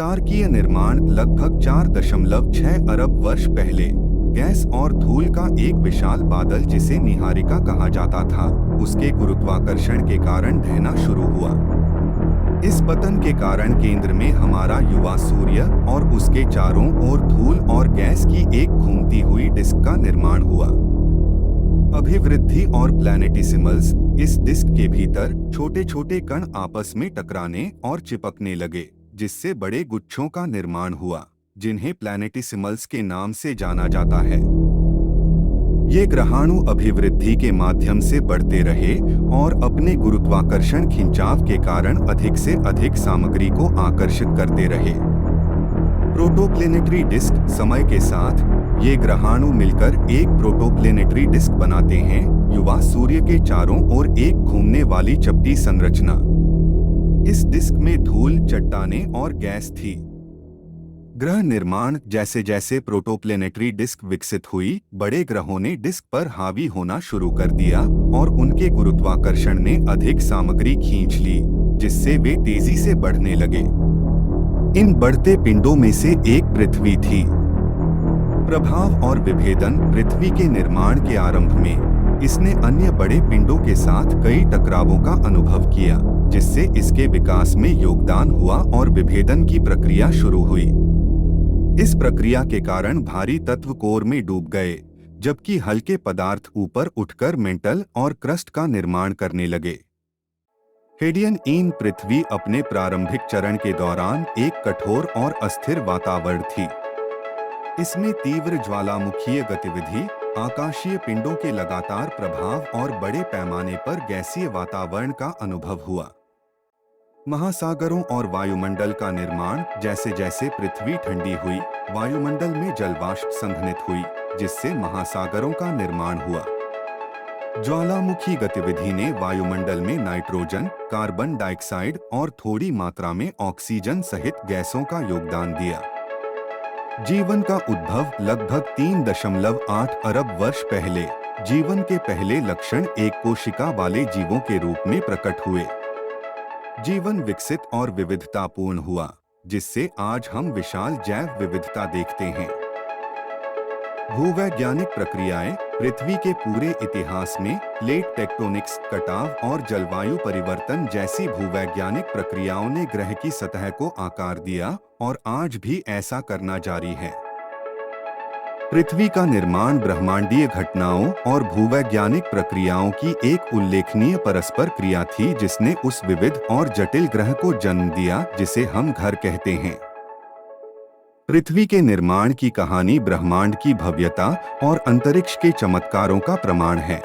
तारकीय निर्माण लगभग 4.6 अरब वर्ष पहले गैस और धूल का एक विशाल बादल जिसे निहारिका कहा जाता था, उसके गुरुत्वाकर्षण के कारण ढहना शुरू हुआ। इस पतन के कारण केंद्र में हमारा युवा सूर्य और उसके चारों ओर धूल और गैस की एक घूमती हुई डिस्क का निर्माण हुआ। अभिवृद्धि और प्लैनेटिसिमल्स, इस डिस्क के भीतर छोटे छोटे कण आपस में टकराने और चिपकने लगे, जिससे बड़े गुच्छों का निर्माण हुआ, जिन्हें प्लैनेटिसिमल्स के नाम से जाना जाता है। ये ग्रहाणु अभिवृद्धि के माध्यम से बढ़ते रहे और अपने गुरुत्वाकर्षण खिंचाव के कारण अधिक से अधिक सामग्री को आकर्षित करते रहे। प्रोटोप्लेनेटरी डिस्क, समय के साथ ये ग्रहाणु मिलकर एक प्रोटोप्लेनेटरी डिस्क बनाते हैं, युवा सूर्य के चारों ओर एक घूमने वाली चपटी संरचना। इस डिस्क में धूल, चट्टानें और गैस थी। ग्रह निर्माण, जैसे जैसे प्रोटोप्लेनेटरी डिस्क विकसित हुई, बड़े ग्रहों ने डिस्क पर हावी होना शुरू कर दिया और उनके गुरुत्वाकर्षण ने अधिक सामग्री खींच ली, जिससे वे तेजी से बढ़ने लगे। इन बढ़ते पिंडों में से एक पृथ्वी थी। प्रभाव और विभेदन, पृथ्वी के निर्माण के आरंभ में इसने अन्य बड़े पिंडों के साथ कई टकरावों का अनुभव किया, जिससे इसके विकास में योगदान हुआ और विभेदन की प्रक्रिया शुरू हुई। इस प्रक्रिया के कारण भारी तत्व कोर में डूब गए, जबकि हल्के पदार्थ ऊपर उठकर मेंटल और क्रस्ट का निर्माण करने लगे। हेडियन इन पृथ्वी अपने प्रारंभिक चरण के दौरान एक कठोर और अस्थिर वातावरण थी। इसमें तीव्र ज्वालामुखीय गतिविधि, आकाशीय पिंडों के लगातार प्रभाव और बड़े पैमाने पर गैसीय वातावरण का अनुभव हुआ। महासागरों और वायुमंडल का निर्माण, जैसे जैसे पृथ्वी ठंडी हुई, वायुमंडल में जलवाष्प संघनित हुई, जिससे महासागरों का निर्माण हुआ। ज्वालामुखी गतिविधि ने वायुमंडल में नाइट्रोजन, कार्बन डाइऑक्साइड और थोड़ी मात्रा में ऑक्सीजन सहित गैसों का योगदान दिया। जीवन का उद्भव लगभग 3.8 अरब वर्ष पहले जीवन के पहले लक्षण एक कोशिका वाले जीवों के रूप में प्रकट हुए। जीवन विकसित और विविधतापूर्ण हुआ, जिससे आज हम विशाल जैव विविधता देखते हैं। भूवैज्ञानिक प्रक्रियाएं, पृथ्वी के पूरे इतिहास में प्लेट टेक्टोनिक्स, कटाव और जलवायु परिवर्तन जैसी भूवैज्ञानिक प्रक्रियाओं ने ग्रह की सतह को आकार दिया और आज भी ऐसा करना जारी है। पृथ्वी का निर्माण ब्रह्मांडीय घटनाओं और भूवैज्ञानिक प्रक्रियाओं की एक उल्लेखनीय परस्पर क्रिया थी, जिसने उस विविध और जटिल ग्रह को जन्म दिया जिसे हम घर कहते हैं। पृथ्वी के निर्माण की कहानी ब्रह्मांड की भव्यता और अंतरिक्ष के चमत्कारों का प्रमाण है।